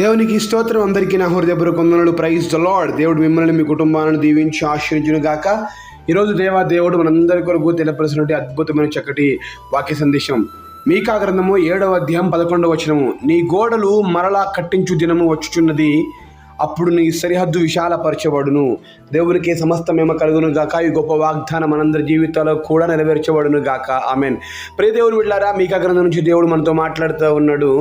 దేవునికి స్తోత్రం. అందరికీ నా హృదయపూర్వక వందనాలు. Praise the Lord. దేవుడు మిమ్మల్ని మీ కుటుంబాలను దీవించి ఆశీర్వదించును గాక. ఈరోజు దేవుడు మనందరి కొరకు తెలియపరిచినటువంటి అద్భుతమైన చక్కటి వాక్య సందేశం. మీకా గ్రంథము 7వ అధ్యాయం 11వ వచనము. నీ గోడలు మరలా కట్టించు దినము వచ్చుచున్నది, అప్పుడు నీ సరిహద్దు విశాలపరచబడును. దేవునికి సమస్త మేమ కలుగును గాక. ఈ గొప్ప వాగ్దానం మనందరి జీవితాల్లో కూడా నెరవేర్చబడును గాక. ఆమెన్. ప్రియ దేవుని బిడ్డలారా, మీకా గ్రంథం నుంచి దేవుడు మనతో మాట్లాడుతూ ఉన్నాడు.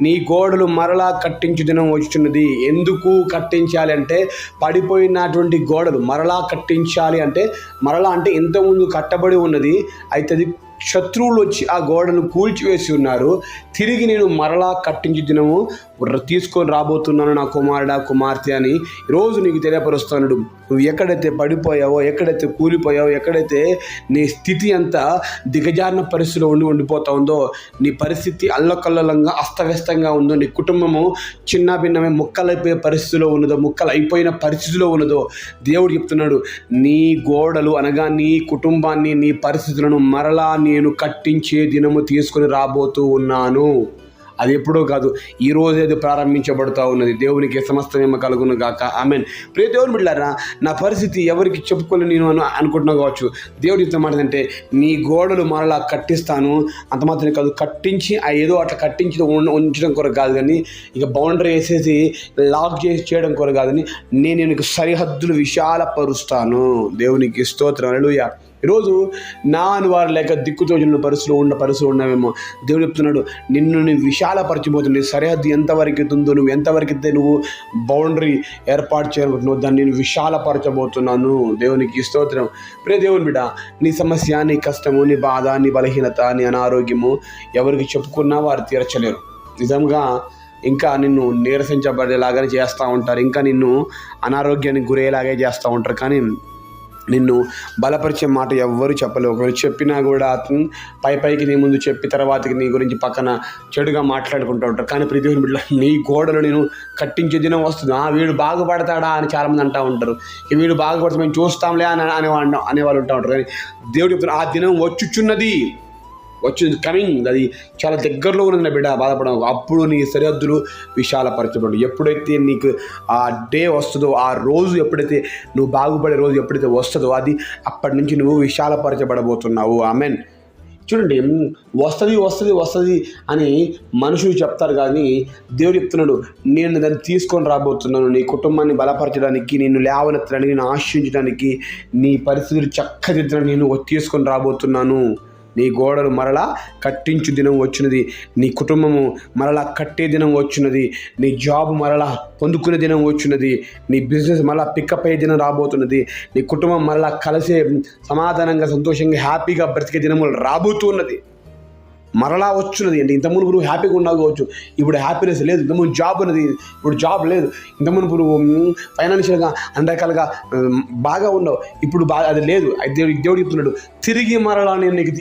నీ గోడలు మరలా కట్టించు దినం వచ్చుచున్నది. ఎందుకు కట్టించాలి అంటే, పడిపోయినటువంటి గోడలు మరలా కట్టించాలి అంటే, మరలా అంటే ఇంతకుముందు కట్టబడి ఉన్నది, అయితే అది శత్రువులు వచ్చి ఆ గోడను కూల్చివేసి ఉన్నారు. తిరిగి నేను మరలా కట్టించి దినము తీసుకొని రాబోతున్నాను నా కుమారుడా కుమార్తె అని ఈరోజు నీకు తెలియపరుస్తున్నాడు. నువ్వు ఎక్కడైతే పడిపోయావో, ఎక్కడైతే కూలిపోయావో, ఎక్కడైతే నీ స్థితి అంతా దిగజారిన పరిస్థితిలో ఉండిపోతా ఉందో, నీ పరిస్థితి అల్లకల్లంగా అస్తవ్యస్తంగా ఉందో, నీ కుటుంబము చిన్న భిన్నమే ముక్కలైపోయే పరిస్థితిలో ఉన్నదో, ముక్కలు అయిపోయిన పరిస్థితిలో ఉన్నదో, దేవుడు చెప్తున్నాడు, నీ గోడలు అనగా నీ కుటుంబాన్ని, నీ పరిస్థితులను మరలా నేను కట్టించే దినము తీసుకొని రాబోతూ ఉన్నాను. అది ఎప్పుడో కాదు, ఈ రోజే అది ప్రారంభించబడుతూ ఉన్నది. దేవునికి సమస్తమేమ కలుగును గాక. ఆమెన్. ప్రియ దేవుని బిడ్డలారా, నా పరిస్థితి ఎవరికి చెప్పుకోలేను నేను అనుకుంటున్నా కావచ్చు. దేవుడు చెప్తున్న మాట ఏంటంటే, నీ గోడలు మరలా కట్టిస్తాను. అంత మాత్రమే కాదు, కట్టించి ఏదో అట్లా కట్టించి ఉంచడం కొరకు కాదు, కానీ ఇక బౌండరీ వేసేసి లాక్ చేసి చేయడం కొరకు కాదు, కానీ నేను నీకు సరిహద్దులు విశాలపరుస్తాను. దేవునికి స్తోత్రం. హల్లెలూయా. ఈరోజు నా వారు లేక దిక్కుతోచిన పరిస్థితులు ఉన్నావేమో. దేవుడు చెప్తున్నాడు, నిన్ను విశాలపరచబోతుంది. సరిహద్దు ఎంతవరకు ఉందో, నువ్వు ఎంతవరకు అయితే నువ్వు బౌండరీ ఏర్పాటు చేయాలనుకుంటున్నావు, దాన్ని నేను విశాలపరచబోతున్నాను. దేవునికి స్తోత్రం. ప్రియ దేవుని బిడ్డ, నీ సమస్య, నీ కష్టము, నీ బాధ, నీ బలహీనత, నీ అనారోగ్యము ఎవరికి చెప్పుకున్నా వారు తీర్చలేరు. నిజంగా ఇంకా నిన్ను నీరసించబడేలాగానే చేస్తూ ఉంటారు, ఇంకా నిన్ను అనారోగ్యానికి గురయ్యేలాగే చేస్తూ ఉంటారు, కానీ నిన్ను బలపరిచే మాట ఎవ్వరూ చెప్పలేవు. ఒకవేళ చెప్పినా కూడా పైకి నీ ముందు చెప్పి తర్వాతకి నీ గురించి పక్కన చెడుగా మాట్లాడుకుంటూ ఉంటారు. కానీ ప్రతి దేవుని బిడ్డ, నీ గోడలు నేను కట్టించే దినం వస్తుంది. వీడు బాగుపడతాడా అని చాలామంది అంటూ ఉంటారు. వీడు బాగుపడితే మేము చూస్తాంలే అనేవాళ్ళు ఉంటా ఉంటారు. కానీ దేవుడు చెప్తున్నారు, ఆ దినం వచ్చుచున్నది, కమింగ్, అది చాలా దగ్గరలో ఉన్నది నా బిడ్డ, బాధపడవు. అప్పుడు నీ సరిహద్దులు విశాలపరచబడు. ఎప్పుడైతే నీకు ఆ డే వస్తుందో, ఆ రోజు ఎప్పుడైతే నువ్వు బాగుపడే రోజు ఎప్పుడైతే వస్తుందో, అది అప్పటి నుంచి నువ్వు విశాలపరచబడబోతున్నావు. ఆమెన్. చూడండి, వస్తుంది అని మనుషులు చెప్తారు, కానీ దేవుడు చెప్తున్నాడు, నేను దాన్ని తీసుకొని రాబోతున్నాను. నీ కుటుంబాన్ని బలపరచడానికి, నిన్ను లేవనెత్తడానికి, నేను ఆశించడానికి, నీ పరిస్థితులు చక్కదిద్దడానికి నేను తీసుకొని రాబోతున్నాను. నీ గోడలు మరలా కట్టించు దినం వచ్చినది, నీ కుటుంబము మరలా కట్టే దినం వచ్చినది, నీ జాబ్ మరలా పొందుకునే దినం వచ్చినది, నీ బిజినెస్ మరలా పికప్ అయ్యే దినం రాబోతున్నది, నీ కుటుంబం మరలా కలిసే సమాధానంగా సంతోషంగా హ్యాపీగా బ్రతికే దినములు రాబోతున్నది, మరలా వచ్చున్నది. అంటే ఇంతకుముందు నువ్వు హ్యాపీగా ఉన్నావు కావచ్చు, ఇప్పుడు హ్యాపీనెస్ లేదు. ఇంతకుముందు జాబ్ ఉన్నది, ఇప్పుడు జాబ్ లేదు. ఇంతకుముందు నువ్వు ఫైనాన్షియల్గా అన్ని రకాలుగా బాగా ఉన్నావు, ఇప్పుడు అది లేదు. దేవుడు చెప్తున్నాడు, తిరిగి మరలా నేను నీకు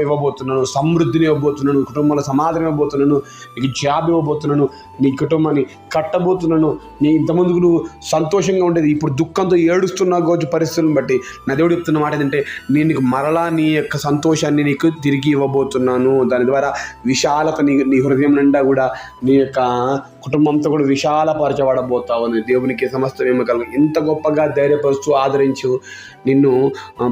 ఇవ్వబోతున్నాను, సమృద్ధిని ఇవ్వబోతున్నాను, కుటుంబంలో సమాధానం ఇవ్వబోతున్నాను, నీకు జాబ్ ఇవ్వబోతున్నాను, నీ కుటుంబాన్ని కట్టబోతున్నాను. నీ ఇంతకుముందుకు నువ్వు సంతోషంగా ఉండేది, ఇప్పుడు దుఃఖంతో ఏడుస్తున్నావు కావచ్చు పరిస్థితులను బట్టి. నా దేవుడు చెప్తున్న మాట ఏంటంటే, నేను నీకు మరలా నీ యొక్క సంతోషాన్ని నీకు తిరిగి ఇవ్వబోతున్నాను. దాని ద్వారా విశాలత నీ హృదయం నిండా కూడా నీ యొక్క కుటుంబంతో కూడా విశాలపరచబడబోతావు అని దేవునికి సమస్తమేమో కలుగు. ఇంత గొప్పగా ధైర్యపరుస్తూ ఆదరించు నిన్ను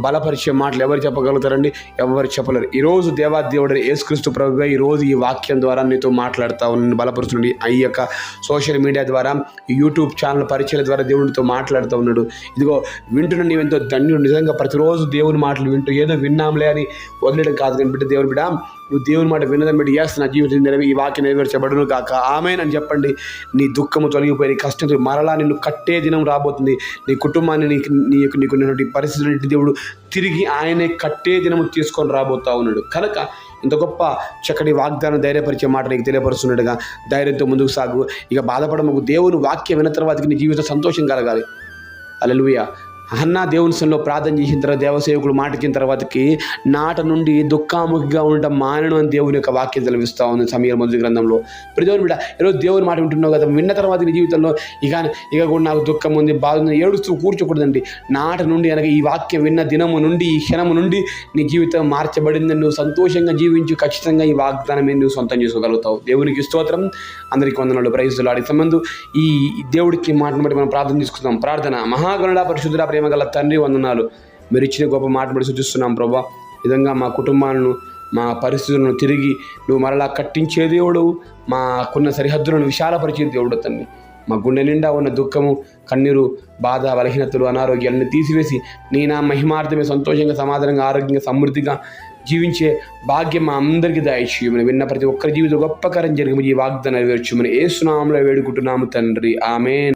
బలపరిచే మాటలు ఎవరు చెప్పగలుగుతారండి? ఎవరు చెప్పలేరు. ఈరోజు దేవుడు యేసుక్రీస్తు ప్రభువే ఈరోజు ఈ వాక్యం ద్వారా నీతో మాట్లాడుతూ నిన్ను బలపరుస్తున్నాడు. ఈ యొక్క సోషల్ మీడియా ద్వారా, యూట్యూబ్ ఛానల్ పరిచయాల ద్వారా దేవునితో మాట్లాడుతూ ఉన్నాడు. ఇదిగో వింటున్న నీవెంతో ధన్యుడు. నిజంగా ప్రతిరోజు దేవుని మాటలు వింటూ ఏదో విన్నాంలే అని వదిలేయడం కాదు, కానీ బిడ్డ, దేవుని బిడ్డ, నువ్వు దేవుని మాట విన్నదని బట్టి నా జీవితం ఈ వాక్యం నెరవేర్చబడును కాక. ఆమేన్ అని చెప్పండి. నీ దుఃఖము తొలగిపోయి, నీ కష్టం మరలా నిన్ను కట్టే దినం రాబోతుంది. నీ కుటుంబాన్ని, నీకున్నటువంటి పరిస్థితులన్నింటి దేవుడు తిరిగి ఆయనే కట్టే దినము తీసుకొని రాబోతా ఉన్నాడు. కనుక ఇంత గొప్ప చక్కటి వాగ్దానం, ధైర్యపరిచే మాట నీకు తెలియపరుస్తున్నట్టుగా ధైర్యంతో ముందుకు సాగు. ఇక బాధపడము. దేవుని వాక్యం విన్న తర్వాతకి నీ జీవితం సంతోషం కలగాలి. హల్లెలూయా. హన్నా దేవుని సన్నిధిలో ప్రార్థన చేసిన తర్వాత దేవసేవకుడు మాట ఇచ్చిన తర్వాతకి నాట నుండి దుఃఖాముఖిగా ఉండటం మానను అని దేవుని యొక్క వాక్యం తెలివిస్తూ ఉంది సమూయేలు మొదటి గ్రంథంలో. ప్రతిదేవుని బిడ్డ, ఈరోజు దేవుని మాట వింటున్నావు కదా, విన్న తర్వాత నీ జీవితంలో ఇక కూడా నాకు దుఃఖం ఉంది, బాధ ఉంది, ఏడుస్తూ కూర్చోకూడదండి. నాట నుండి అనగా ఈ వాక్యం విన్న దినము నుండి, ఈ క్షణము నుండి నీ జీవితం మార్చబడిందని నువ్వు సంతోషంగా జీవించు. ఖచ్చితంగా ఈ వాగ్దానం నువ్వు సొంతం చేసుకోగలుగుతావు. దేవునికి స్తోత్రం. అందరికీ వందనాలు. Praise the Lord. సంబంధం ఈ దేవుడికి మాటను బట్టి మనం ప్రార్థన చేసుకుందాం. ప్రార్థన. మహాగణుడా, పరిశుద్ధుడా, ప్రేమ గల తండ్రి, వందనాలు. మీరు ఇచ్చిన గొప్ప మాట బట్టి సూచిస్తున్నాం ప్రభా. విధంగా మా కుటుంబాలను, మా పరిస్థితులను తిరిగి నువ్వు మరలా కట్టించే దేవుడు, మాకున్న సరిహద్దులను విశాలపరిచే దేవుడు తండ్రి. మా గుండె నిండా ఉన్న దుఃఖము, కన్నీరు, బాధ, బలహీనతలు, అనారోగ్యాలను తీసివేసి నీ నా మహిమార్థమే సంతోషంగా, సమాధానంగా, ఆరోగ్యంగా, సమృద్ధిగా జీవించే భాగ్యం మా అందరికీ దయచేయమని, విన్న ప్రతి ఒక్కరి జీవితం గొప్ప కార్యం జరిగి ఈ వాగ్దానం నెరవేర్చుమని యేసు నామములో వేడుకుంటున్నాము తండ్రి. ఆమేన్.